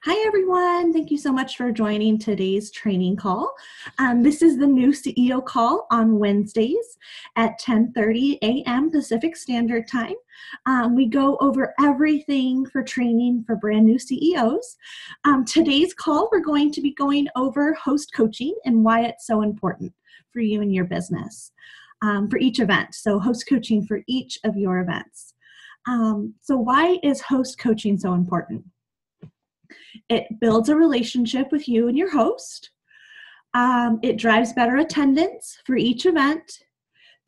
Hi, everyone. Thank you so much for joining today's training call. This is the new CEO call on Wednesdays at 10:30 a.m. Pacific Standard Time. We go over everything for training for brand new CEOs. Today's call, we're going to be going over host coaching and why it's so important for you and your business for each event. So host coaching for each of your events. So why is host coaching so important? It builds a relationship with you and your host. It drives better attendance for each event.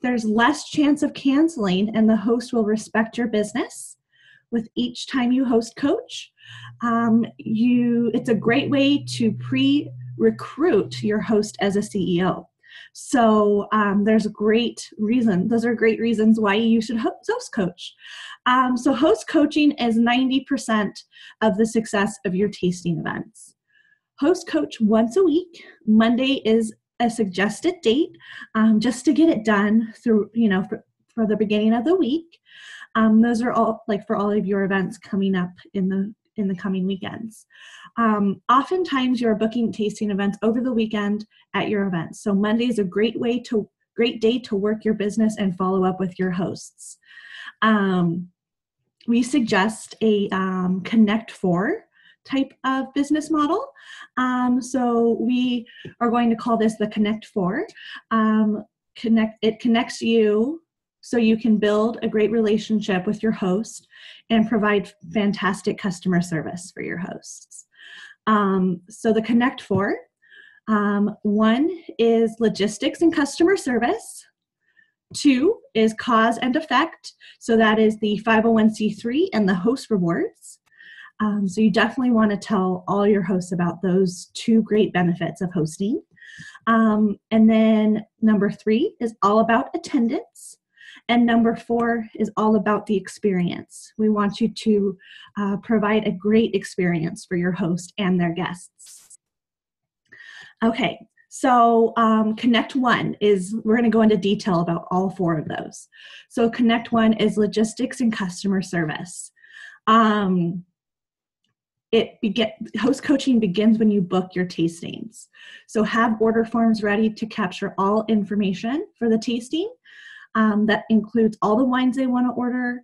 There's less chance of canceling, and the host will respect your business with each time you host coach. It's a great way to pre-recruit your host as a CEO. So those are great reasons why you should host coach. So host coaching is 90% of the success of your tasting events. Host coach once a week. Monday is a suggested date just to get it done through, for the beginning of the week. Those are all for all of your events coming up in the coming weekends. Oftentimes you're booking tasting events over the weekend at your events. So Monday is a great day to work your business and follow up with your hosts. We suggest a Connect 4 type of business model. So we are going to call this the Connect 4. It connects you so you can build a great relationship with your host and provide fantastic customer service for your hosts. So the Connect 4, one is logistics and customer service. 2 is cause and effect. So that is the 501c3 and the host rewards. So you definitely want to tell all your hosts about those 2 great benefits of hosting. And then number 3 is all about attendance. And number 4 is all about the experience. We want you to provide a great experience for your host and their guests. Okay, so Connect 1 we're going to go into detail about all 4 of those. So Connect 1 is logistics and customer service. Host coaching begins when you book your tastings. So have order forms ready to capture all information for the tasting. That includes all the wines they want to order,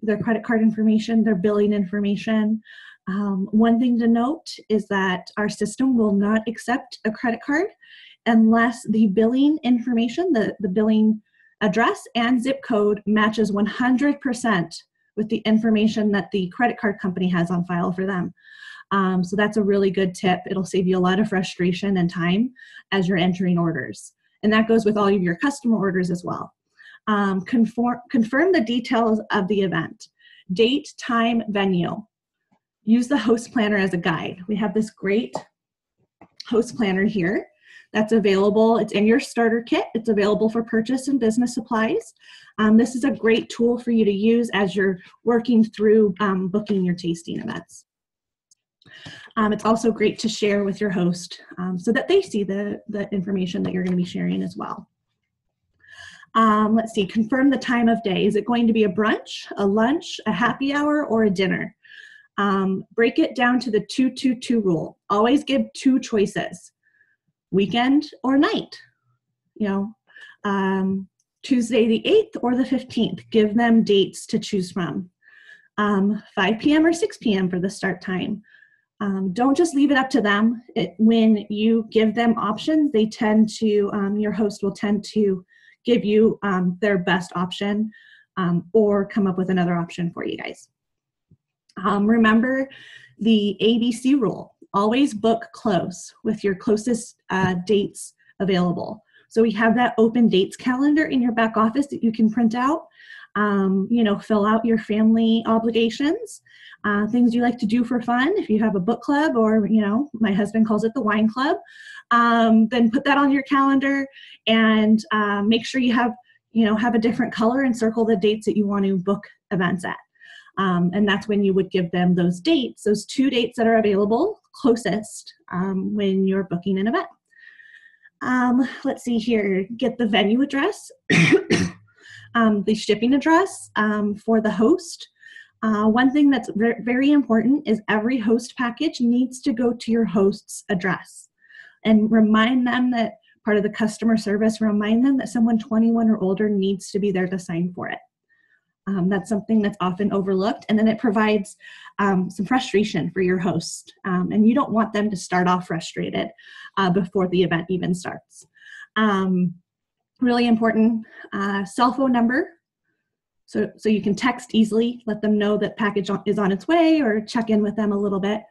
their credit card information, their billing information. One thing to note is that our system will not accept a credit card unless the billing information, the billing address and zip code matches 100% with the information that the credit card company has on file for them. So that's a really good tip. It'll save you a lot of frustration and time as you're entering orders. And that goes with all of your customer orders as well. Confirm the details of the event. Date, time, venue. Use the host planner as a guide. We have this great host planner here that's available. It's in your starter kit. It's available for purchase in business supplies. This is a great tool for you to use as you're working through booking your tasting events. It's also great to share with your host so that they see the information that you're going to be sharing as well. Let's see, confirm the time of day. Is it going to be a brunch, a lunch, a happy hour, or a dinner? Break it down to the 2-2-2 rule. Always give 2 choices, weekend or night. Tuesday the 8th or the 15th. Give them dates to choose from. 5 p.m. or 6 p.m. for the start time. Don't just leave it up to them. When you give them options, your host will tend to give you their best option or come up with another option for you guys. Remember the ABC rule. Always book close with your closest dates available. So we have that open dates calendar in your back office that you can print out. Fill out your family obligations, things you like to do for fun. If you have a book club or, my husband calls it the wine club, then put that on your calendar and make sure you have a different color and circle the dates that you want to book events at. And that's when you would give them those dates, those 2 dates that are available closest when you're booking an event. Let's see here, get the venue address. The shipping address for the host. One thing that's very important is every host package needs to go to your host's address, and remind them that part of the customer service, remind them that someone 21 or older needs to be there to sign for it. That's something that's often overlooked, and then it provides some frustration for your host, and you don't want them to start off frustrated before the event even starts. Really important, cell phone number, so you can text easily, let them know that package is on its way, or check in with them a little bit.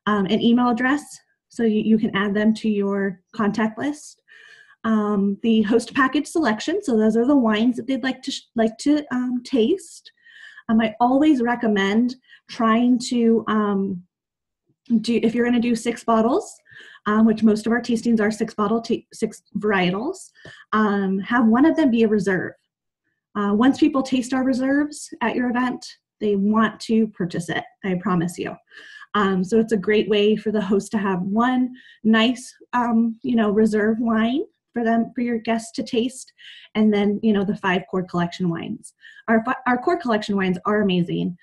An email address, so you can add them to your contact list. The host package selection, so those are the wines that they'd like to taste. I always recommend trying to if you're going to do 6 bottles, which most of our tastings are 6 varietals, have one of them be a reserve. Once people taste our reserves at your event, they want to purchase it, I promise you. So it's a great way for the host to have one nice, reserve wine for your guests to taste, and then the 5 core collection wines. Our core collection wines are amazing.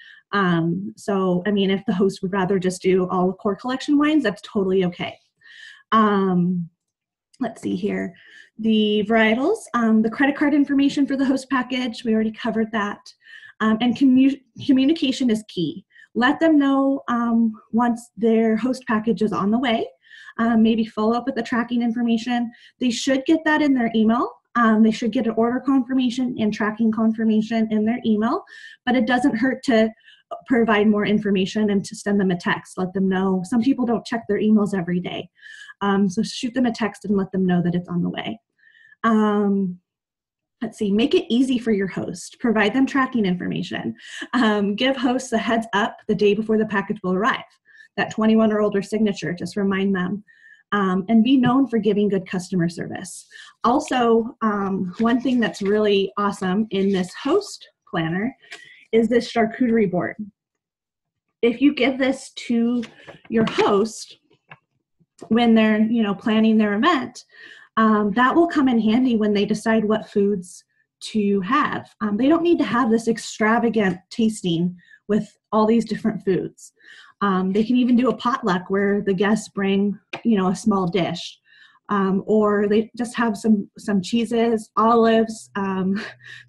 So I mean, if the host would rather just do all the core collection wines, that's totally okay. Let's see here. The varietals, the credit card information for the host package, we already covered that. And communication is key. Let them know once their host package is on the way. Maybe follow up with the tracking information. They should get that in their email. They should get an order confirmation and tracking confirmation in their email, but it doesn't hurt to provide more information and to send them a text. Let them know. Some people don't check their emails every day. So shoot them a text and let them know that it's on the way. Let's see, make it easy for your host. Provide them tracking information. Give hosts a heads up the day before the package will arrive. That 21 or older signature, just remind them. And be known for giving good customer service. Also, one thing that's really awesome in this host planner is this charcuterie board. If you give this to your host when they're planning their event, that will come in handy when they decide what foods to have. They don't need to have this extravagant tasting with all these different foods. They can even do a potluck where the guests bring, a small dish, or they just have some cheeses, olives,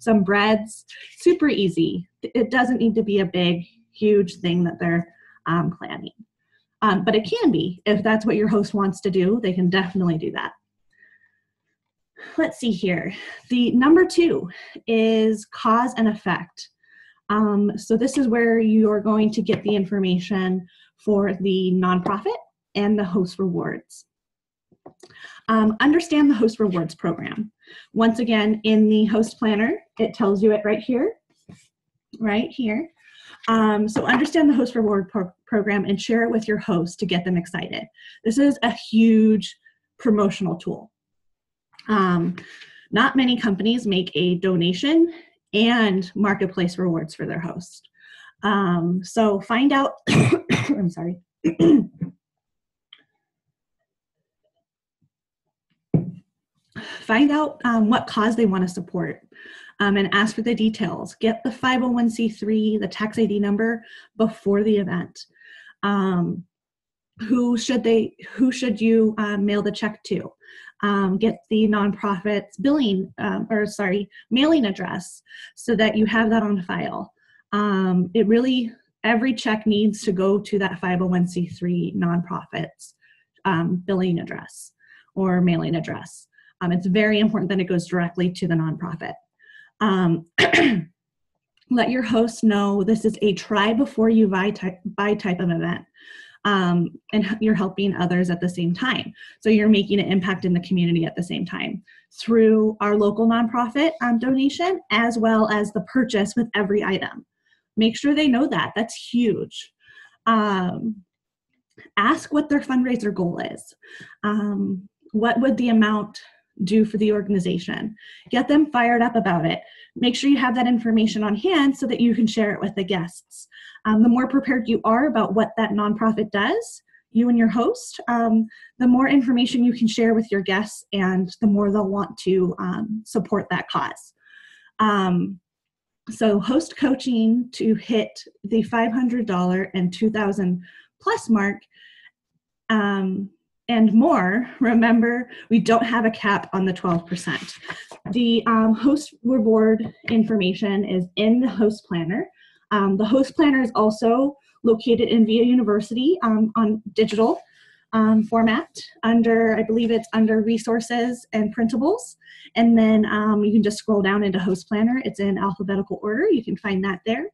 some breads. Super easy. It doesn't need to be a big, huge thing that they're planning. But it can be. If that's what your host wants to do, they can definitely do that. Let's see here. The number 2 is cause and effect. So this is where you are going to get the information for the nonprofit and the host rewards. Understand the host rewards program. Once again, in the host planner, it tells you it right here. So understand the host reward program and share it with your host to get them excited. This is a huge promotional tool. Not many companies make a donation and marketplace rewards for their host. So find out, I'm sorry. Find out what cause they want to support, and ask for the details. Get the 501c3, the tax ID number before the event. Who should you mail the check to? Get the nonprofit's mailing address so that you have that on file. Every check needs to go to that 501c3 nonprofit's billing address or mailing address. It's very important that it goes directly to the nonprofit. Let your host know this is a try before you buy type of event. And you're helping others at the same time. So you're making an impact in the community at the same time through our local nonprofit donation, as well as the purchase with every item. Make sure they know that. That's huge. Ask what their fundraiser goal is. What would the amount do for the organization? Get them fired up about it. Make sure you have that information on hand so that you can share it with the guests. The more prepared you are about what that nonprofit does, you and your host, the more information you can share with your guests, and the more they'll want to support that cause. So host coaching to hit the $500 and 2,000 plus mark and more, remember, we don't have a cap on the 12%. The host reward information is in the host planner. The host planner is also located in VIA University on digital format under, I believe it's under resources and printables. And then you can just scroll down into host planner. It's in alphabetical order. You can find that there.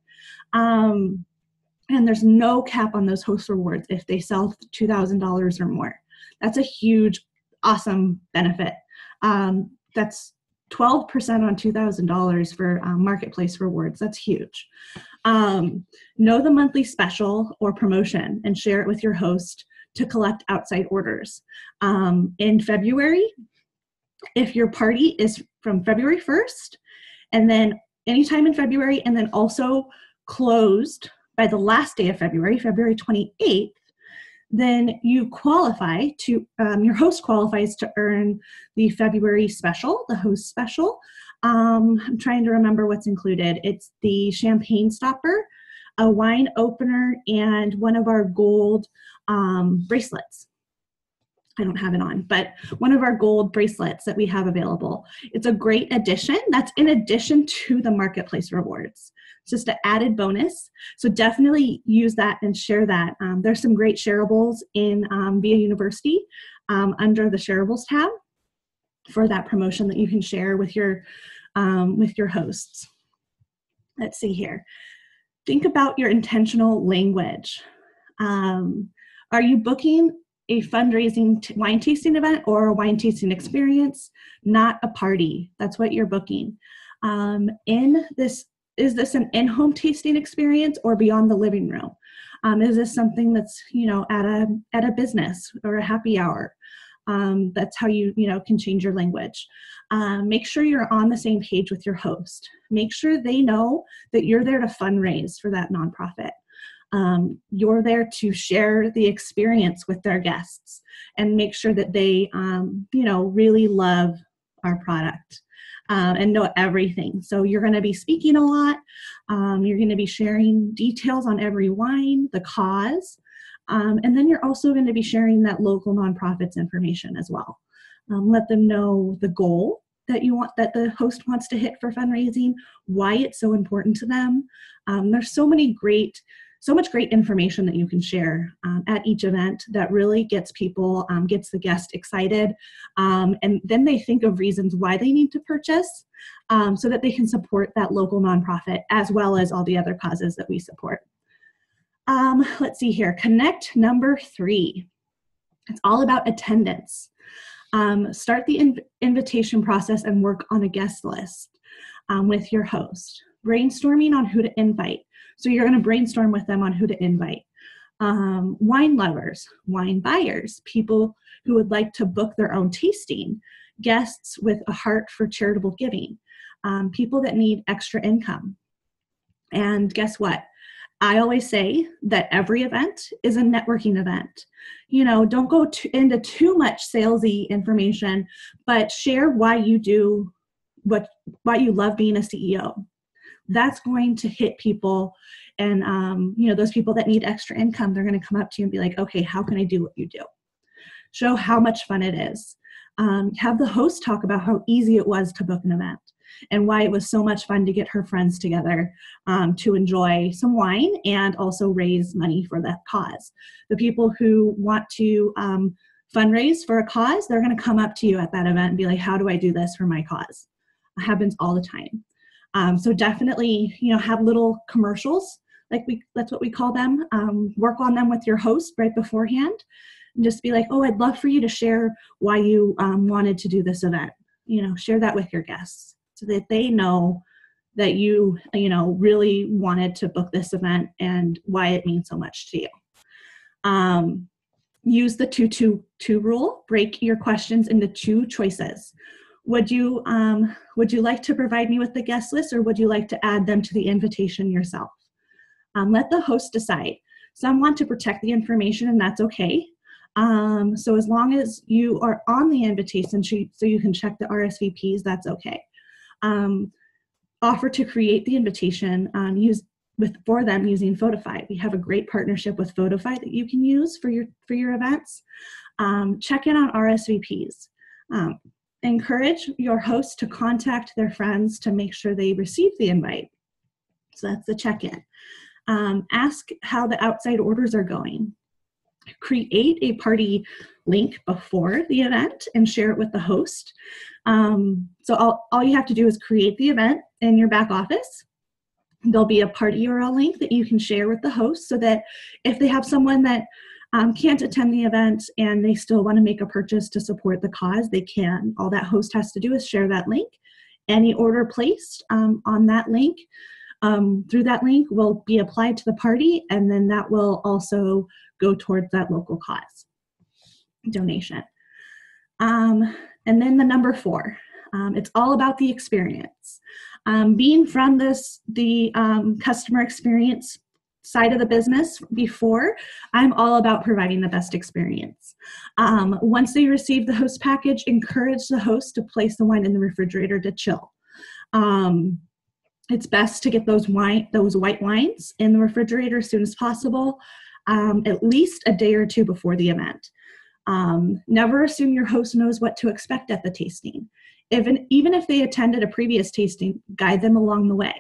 And there's no cap on those host rewards if they sell $2,000 or more. That's a huge, awesome benefit. That's 12% on $2,000 for marketplace rewards. That's huge. Know the monthly special or promotion and share it with your host to collect outside orders. In February, if your party is from February 1st, and then anytime in February, and then also closed by the last day of February, February 28th, then you qualify to, your host qualifies to earn the February special, the host special. I'm trying to remember what's included. It's the champagne stopper, a wine opener, and one of our gold bracelets. I don't have it on, but one of our gold bracelets that we have available. It's a great addition. That's in addition to the marketplace rewards. It's just an added bonus. So definitely use that and share that. There's some great shareables in VIA University under the shareables tab for that promotion that you can share with your hosts. Let's see here. Think about your intentional language. Are you booking a fundraising wine tasting event or a wine tasting experience, not a party? That's what you're booking. Is this an in-home tasting experience or beyond the living room? Is this something that's, at a business or a happy hour? That's how you can change your language. Make sure you're on the same page with your host. Make sure they know that you're there to fundraise for that nonprofit. You're there to share the experience with their guests and make sure that they, really love our product and know everything. So you're going to be speaking a lot. You're going to be sharing details on every wine, the cause, and then you're also going to be sharing that local nonprofits information as well. Let them know the goal that that the host wants to hit for fundraising, why it's so important to them. There's so much great information that you can share at each event that really gets the guest excited. And then they think of reasons why they need to purchase so that they can support that local nonprofit as well as all the other causes that we support. Let's see here. Connect number 3. It's all about attendance. Start the invitation process and work on a guest list with your host. Brainstorming on who to invite. So you're going to brainstorm with them on who to invite. Wine lovers, wine buyers, people who would like to book their own tasting, guests with a heart for charitable giving, people that need extra income. And guess what? I always say that every event is a networking event. Don't go into too much salesy information, but share why you do why you love being a CEO. That's going to hit people. And, those people that need extra income, they're going to come up to you and be like, okay, how can I do what you do? Show how much fun it is. Have the host talk about how easy it was to book an event and why it was so much fun to get her friends together to enjoy some wine and also raise money for that cause. The people who want to fundraise for a cause, they're going to come up to you at that event and be like, how do I do this for my cause? It happens all the time. So definitely, have little commercials, that's what we call them. Work on them with your host right beforehand. And just be like, oh, I'd love for you to share why you wanted to do this event. Share that with your guests so that they know that you really wanted to book this event and why it means so much to you. Use the 2-2-2 rule. Break your questions into 2 choices. Would you like to provide me with the guest list, or would you like to add them to the invitation yourself? Let the host decide. Some want to protect the information, and that's okay. So as long as you are on the invitation sheet so you can check the RSVPs, that's okay. offer to create the invitation for them using Photify. We have a great partnership with Photify that you can use for your events. Check in on RSVPs. Encourage your host to contact their friends to make sure they receive the invite. So that's the check-in. Ask how the outside orders are going. Create a party link before the event and share it with the host. So all you have to do is create the event in your back office. There'll be a party URL link that you can share with the host so that if they have someone that can't attend the event and they still want to make a purchase to support the cause, they can. All that host has to do is share that link. Any order placed on that link, through that link, will be applied to the party, and then that will also go towards that local cause donation. And then the number 4, it's all about the experience. Being from the customer experience side of the business before, I'm all about providing the best experience. Once they receive the host package, encourage the host to place the wine in the refrigerator to chill. It's best to get those white wines in the refrigerator as soon as possible, at least a day or 2 before the event. Never assume your host knows what to expect at the tasting. Even if they attended a previous tasting, guide them along the way.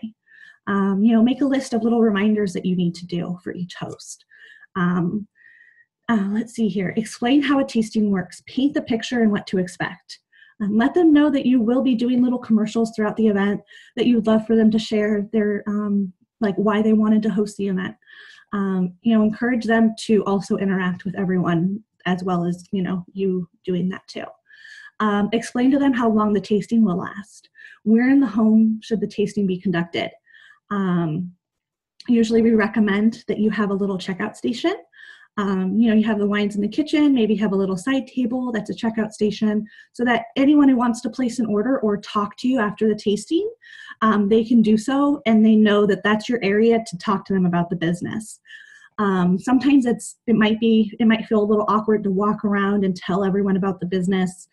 Make a list of little reminders that you need to do for each host. Let's see here. Explain how a tasting works. Paint the picture and what to expect. Let them know that you will be doing little commercials throughout the event, that you'd love for them to share their, why they wanted to host the event. Encourage them to also interact with everyone as well as, you doing that too. Explain to them how long the tasting will last. Where in the home should the tasting be conducted? Usually we recommend that you have a little checkout station. You have the wines in the kitchen, maybe have a little side table that's a checkout station so that anyone who wants to place an order or talk to you after the tasting, they can do so, and they know that that's your area to talk to them about the business. Sometimes it might feel a little awkward to walk around and tell everyone about the business.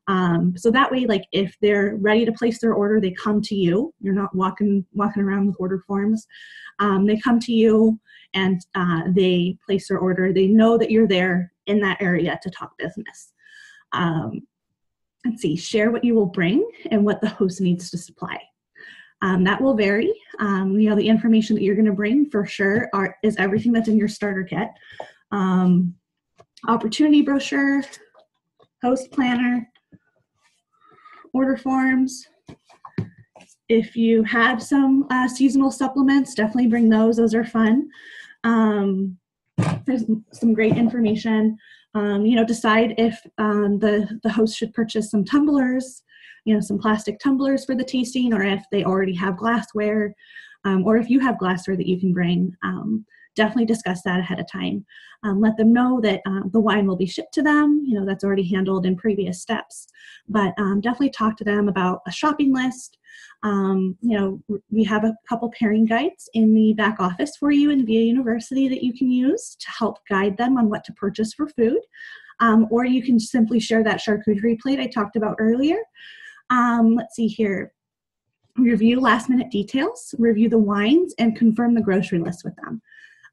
So that way, if they're ready to place their order, they come to you. You're not walking around with order forms. They come to you and they place their order. They know that you're there in that area to talk business. Let's see, share what you will bring and what the host needs to supply. That will vary. The information that you're going to bring for sure is everything that's in your starter kit. Opportunity brochure, host planner, order forms. If you have some seasonal supplements, definitely bring those. Those are fun. There's some great information. Decide if the host should purchase some tumblers, some plastic tumblers for the tasting, or if they already have glassware, or if you have glassware that you can bring. Definitely discuss that ahead of time. Let them know that the wine will be shipped to them. That's already handled in previous steps. But definitely talk to them about a shopping list. We have a couple pairing guides in the back office for you in VA University that you can use to help guide them on what to purchase for food. Or you can simply share that charcuterie plate I talked about earlier. Let's see here. Review last minute details, review the wines, and confirm the grocery list with them.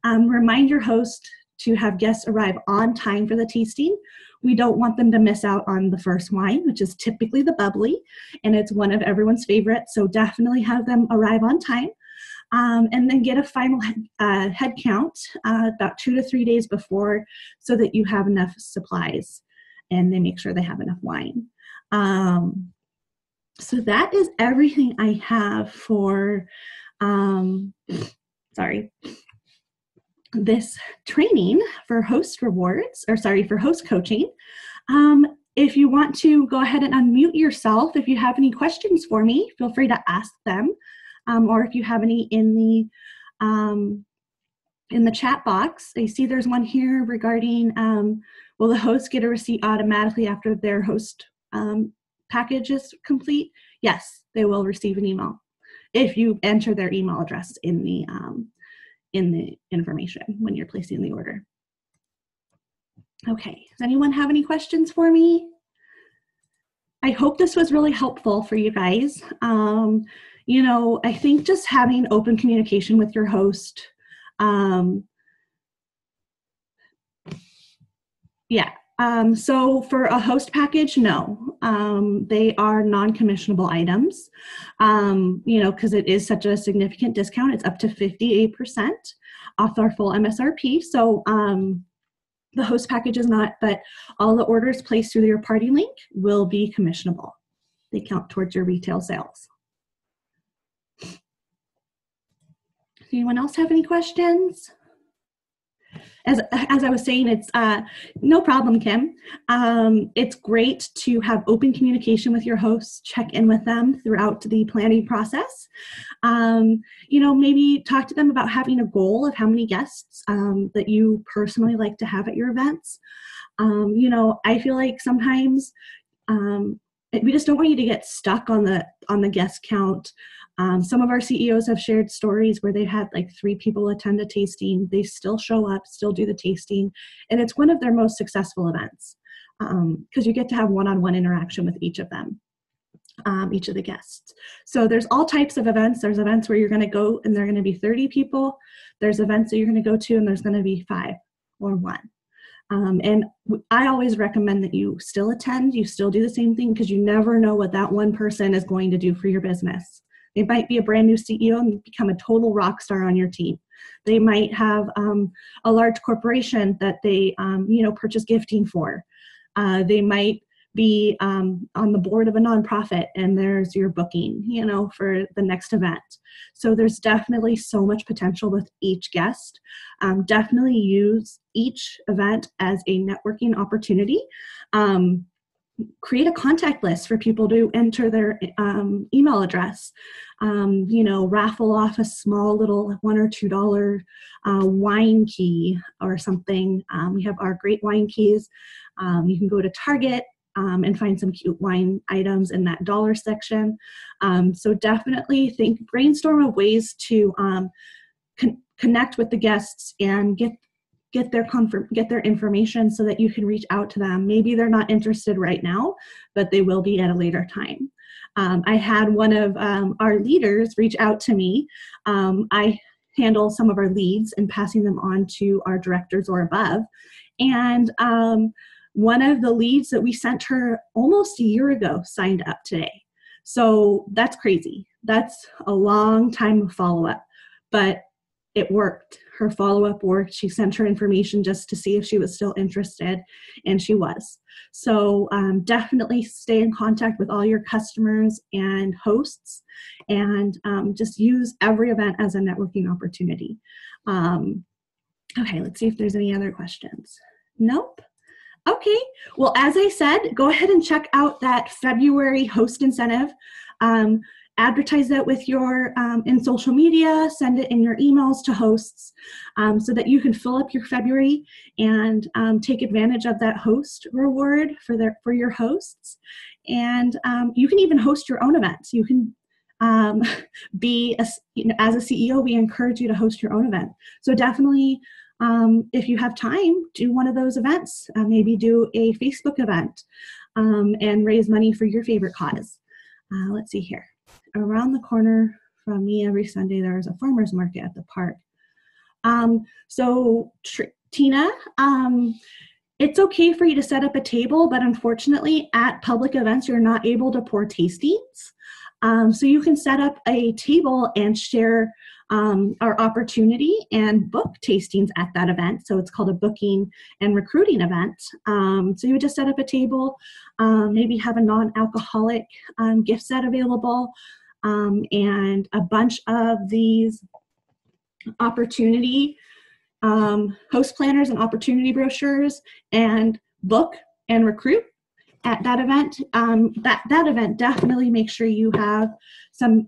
Remind your host to have guests arrive on time for the tasting. We don't want them to miss out on the first wine, which is typically the bubbly, and it's one of everyone's favorites, so definitely have them arrive on time. And then get a final head count about 2 to 3 days before so that you have enough supplies and they make sure they have enough wine. So that is everything I have for, this training for host for host coaching. If you want to go ahead and unmute yourself, if you have any questions for me, feel free to ask them. Or if you have any in the chat box. I see there's one here regarding, will the host get a receipt automatically after their host package is complete? Yes, they will receive an email if you enter their email address in the information when you're placing the order. Okay, does anyone have any questions for me? I hope this was really helpful for you guys. you know, I think just having open communication with your host. Yeah. So for a host package, no, they are non-commissionable items, you know, because it is such a significant discount. It's up to 58% off our full MSRP. So the host package is not, but all the orders placed through your party link will be commissionable. They count towards your retail sales. Does anyone else have any questions? As I was saying, it's no problem, Kim. It's great to have open communication with your hosts, check in with them throughout the planning process. You know, maybe talk to them about having a goal of how many guests that you personally like to have at your events. You know, I feel like sometimes we just don't want you to get stuck on the guest count. Some of our CEOs have shared stories where they've had like 3 people attend a tasting. They still show up, still do the tasting, and it's one of their most successful events because you get to have one-on-one interaction with each of them, each of the guests. So there's all types of events. There's events where you're going to go and there are going to be 30 people. There's events that you're going to go to and there's going to be 5 or 1. And I always recommend that you still attend, you still do the same thing, because you never know what that one person is going to do for your business. They might be a brand new CEO and become a total rock star on your team. They might have a large corporation that they, you know, purchase gifting for. They might be on the board of a nonprofit and there's your booking, you know, for the next event. So there's definitely so much potential with each guest. Definitely use each event as a networking opportunity. Create a contact list for people to enter their email address. You know, raffle off a small little $1 or $2 wine key or something. We have our great wine keys. You can go to Target and find some cute wine items in that dollar section. So definitely brainstorm of ways to connect with the guests and get their information so that you can reach out to them. Maybe they're not interested right now, but they will be at a later time. I had one of our leaders reach out to me. I handle some of our leads and passing them on to our directors or above. And one of the leads that we sent her almost a year ago signed up today. So that's crazy. That's a long time of follow-up, but it worked. Her follow-up worked. She sent her information just to see if she was still interested, and she was. So definitely stay in contact with all your customers and hosts, and just use every event as a networking opportunity. Okay, let's see if there's any other questions. Nope. Okay, well, as I said, go ahead and check out that February host incentive. Advertise that with your in social media, send it in your emails to hosts so that you can fill up your February and take advantage of that host reward for your hosts. And you can even host your own events. You can as a CEO, we encourage you to host your own event. So definitely, if you have time, do one of those events. Maybe do a Facebook event and raise money for your favorite cause. Let's see here. Around the corner from me every Sunday, there's a farmer's market at the park. Tina, it's okay for you to set up a table, but unfortunately at public events, you're not able to pour tastings. So you can set up a table and share our opportunity and book tastings at that event. So it's called a booking and recruiting event. So you would just set up a table, maybe have a non-alcoholic gift set available, and a bunch of these opportunity host planners and opportunity brochures, and book and recruit at that event. That event, definitely make sure you have some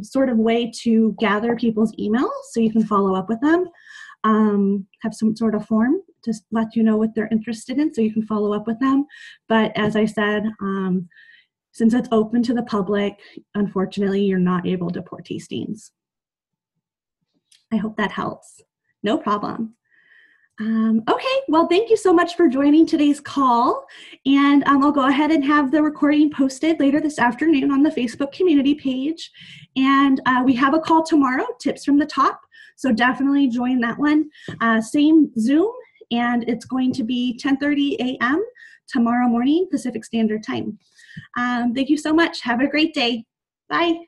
sort of way to gather people's emails so you can follow up with them. Have some sort of form to let you know what they're interested in so you can follow up with them. But as I said, since it's open to the public, unfortunately, you're not able to pour tastings. I hope that helps. No problem. Okay, well, thank you so much for joining today's call. And I'll go ahead and have the recording posted later this afternoon on the Facebook community page. And we have a call tomorrow, Tips from the Top. So definitely join that one. Same Zoom, and it's going to be 10:30 a.m. tomorrow morning, Pacific Standard Time. Thank you so much. Have a great day. Bye.